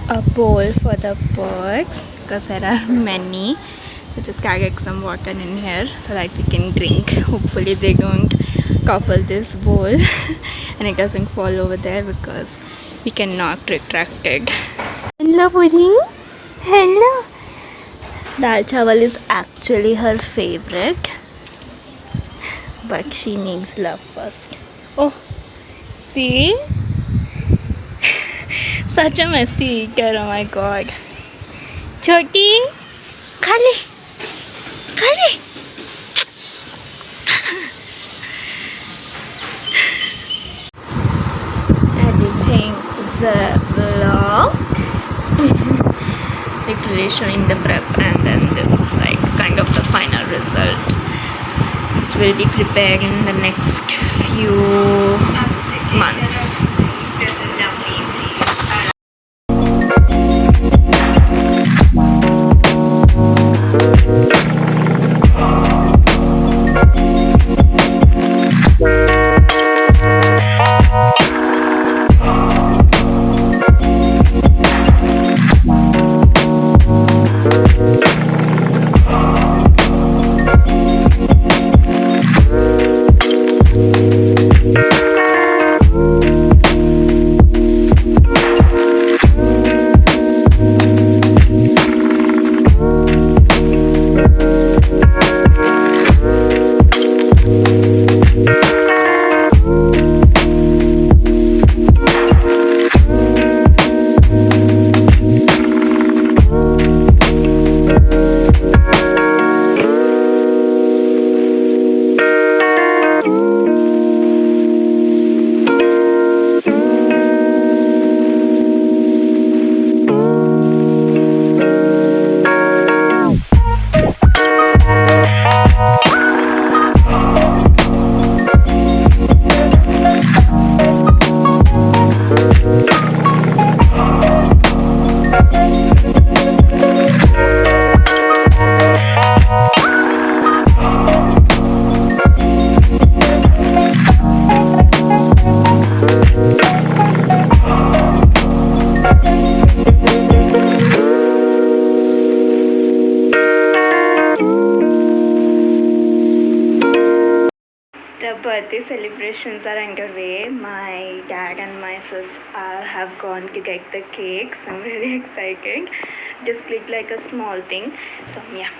a bowl for the birds because there are many. So just get some water in here so that we can drink. Hopefully they don't topple this bowl and it doesn't fall over there because we cannot retract it. Hello pudding. Hello. Dal chawal is actually her favorite, but she needs love first. Oh, see? Such a messy eater, oh my god. Choti, khale, khale. Editing the vlog. Literally showing the prep, and then this is like kind of the final result. This will be prepared in the next few months. The birthday celebrations are underway. My dad and my sis have gone to get the cake, so I'm really excited. Just looked like a small thing, so yeah.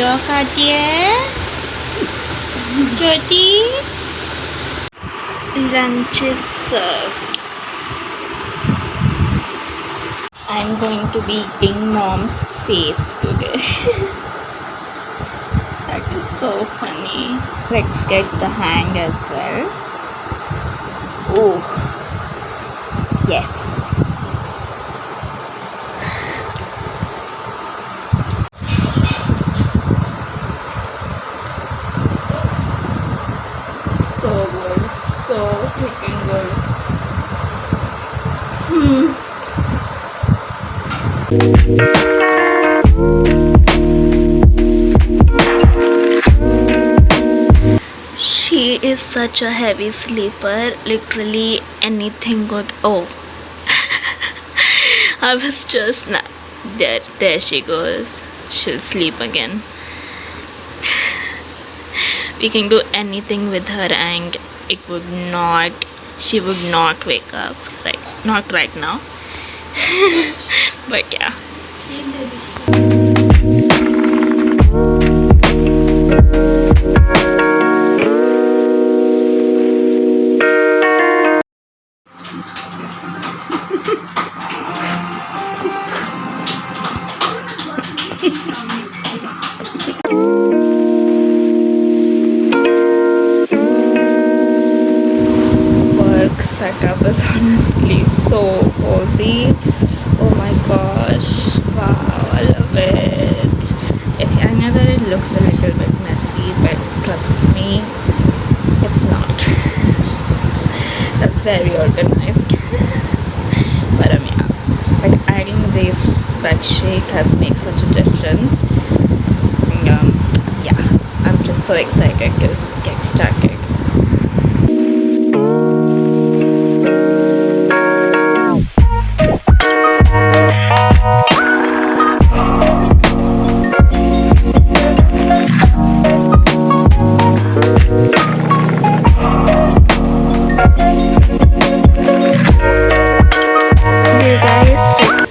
जो खाती है छोटी. Lunch is served. I'm going to be eating mom's face today. That is so funny. Let's get the hang as well. Oh yes. So good, so freaking good. She is such a heavy sleeper. Literally anything good. Oh, I was just not there. There she goes. She'll sleep again. We can do anything with her and she would not wake up, like not right now. But yeah. Work setup is honestly so cozy. Oh my gosh, wow, I love it. I know that it looks a little bit messy, but trust me, it's not. That's very organized. But yeah, like adding this bed sheet has made such a difference. Yeah, I'm just so excited to get started.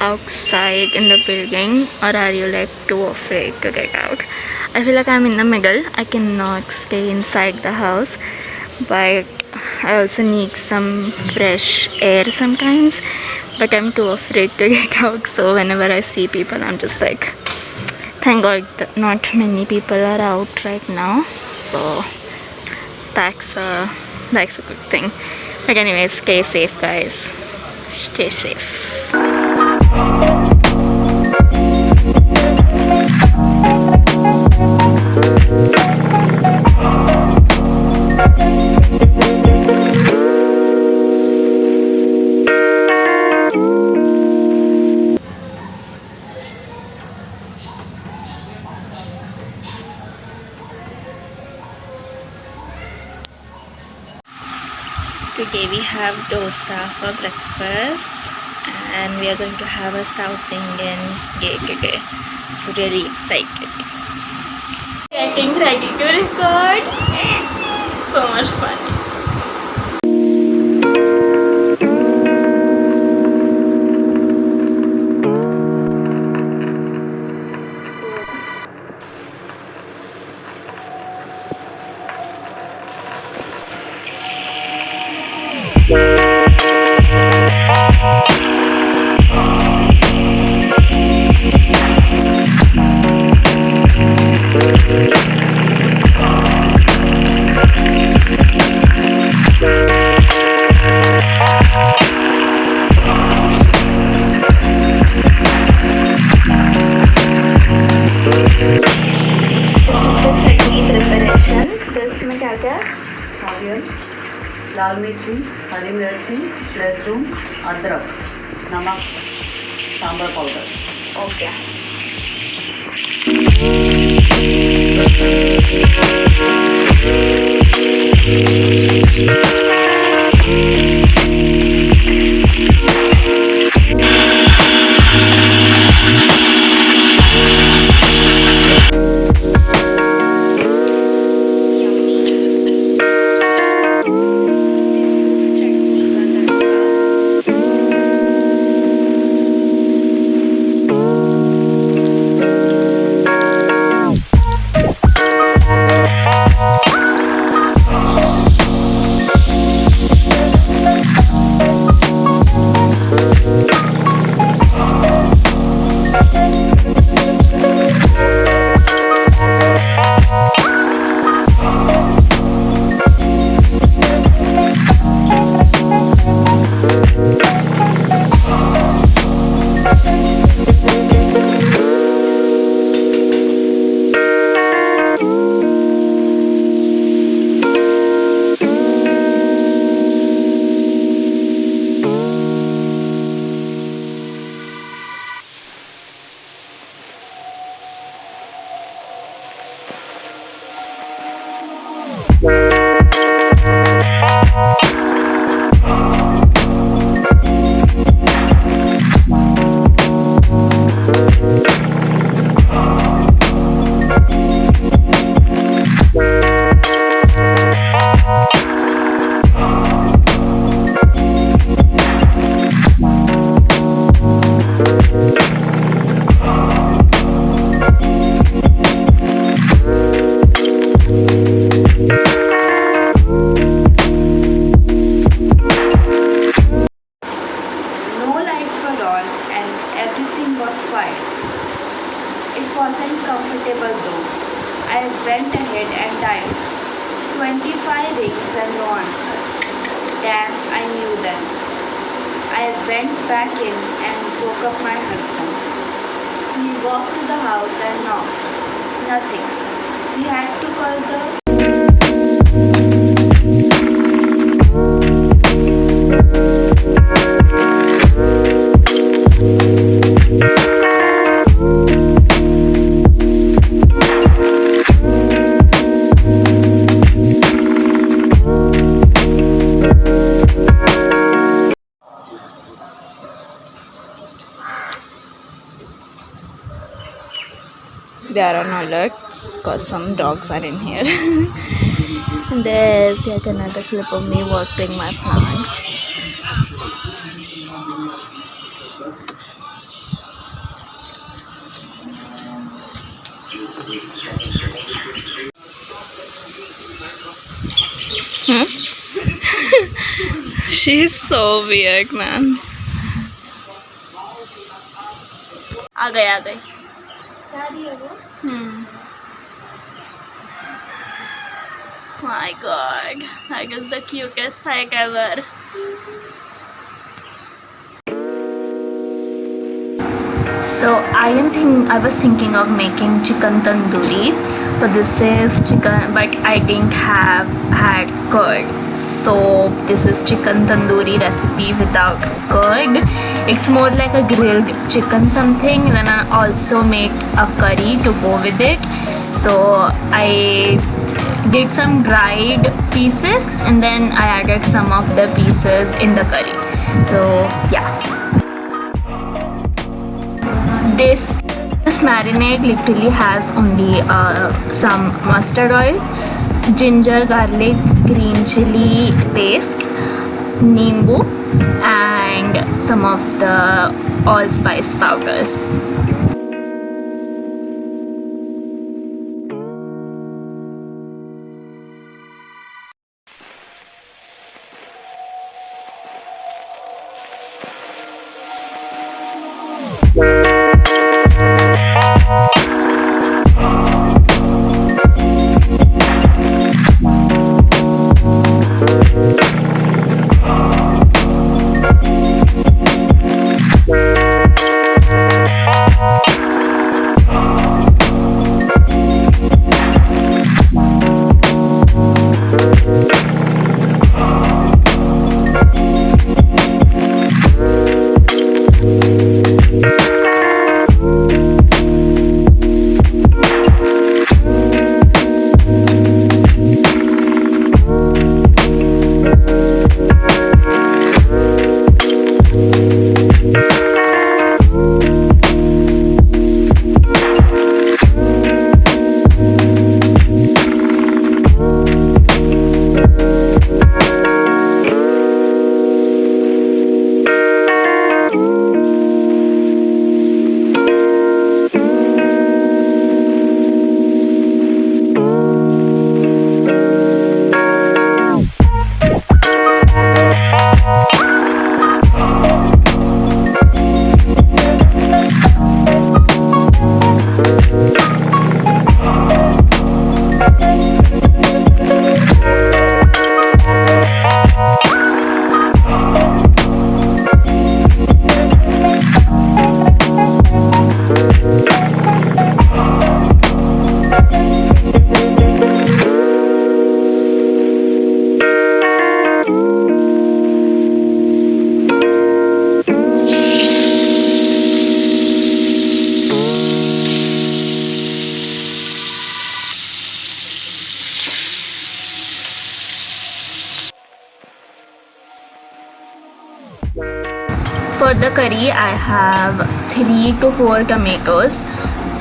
Outside in the building, or are you like too afraid to get out? I feel like I'm in the middle. I cannot stay inside the house, but I also need some fresh air sometimes, but I'm too afraid to get out. So whenever I see people, I'm just like, thank God that not many people are out right now, so that's a good thing. But anyways, stay safe guys, stay safe. Today we have dosa for breakfast, and we are going to have a South Indian day today. So really excited. Getting ready to record. Yes! So much fun. लाल मिर्ची, हरी मिर्ची, लहसुन, अदरक, नमक, sambar powder. Okay. Damn, I knew them. I went back in and woke up my husband. We walked to the house and knocked. Nothing. We had to call the There are no alerts because some dogs are in here. And there's yet another clip of me watering my plants. Hmm? She's so weird, man. आ गई क्या रही है वो? My god, I guess the cutest hike ever. So I was thinking of making chicken tandoori. So this is chicken, but I didn't have had curd. So this is chicken tandoori recipe without curd. It's more like a grilled chicken something. Then I also make a curry to go with it. So I did some dried pieces and then I added some of the pieces in the curry. So yeah. This marinade literally has only some mustard oil, ginger, garlic, green chili paste, nimbu, and some of the allspice powders. For the curry, I have 3 to 4 tomatoes,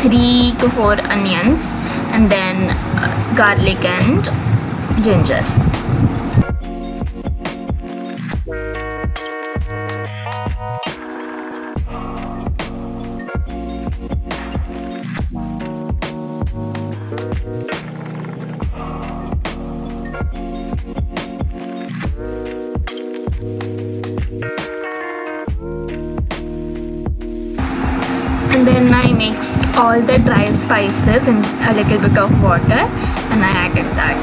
3 to 4 onions, and then garlic and ginger. And then I mixed all the dry spices in a little bit of water and I added that.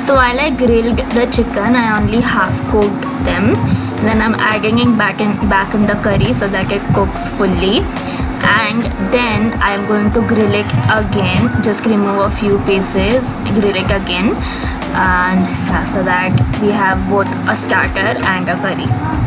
So while I grilled the chicken, I only half cooked them. Then I'm adding it back in the curry so that it cooks fully. And then I'm going to grill it again. Just remove a few pieces, grill it again, and yeah, so that we have both a starter and a curry.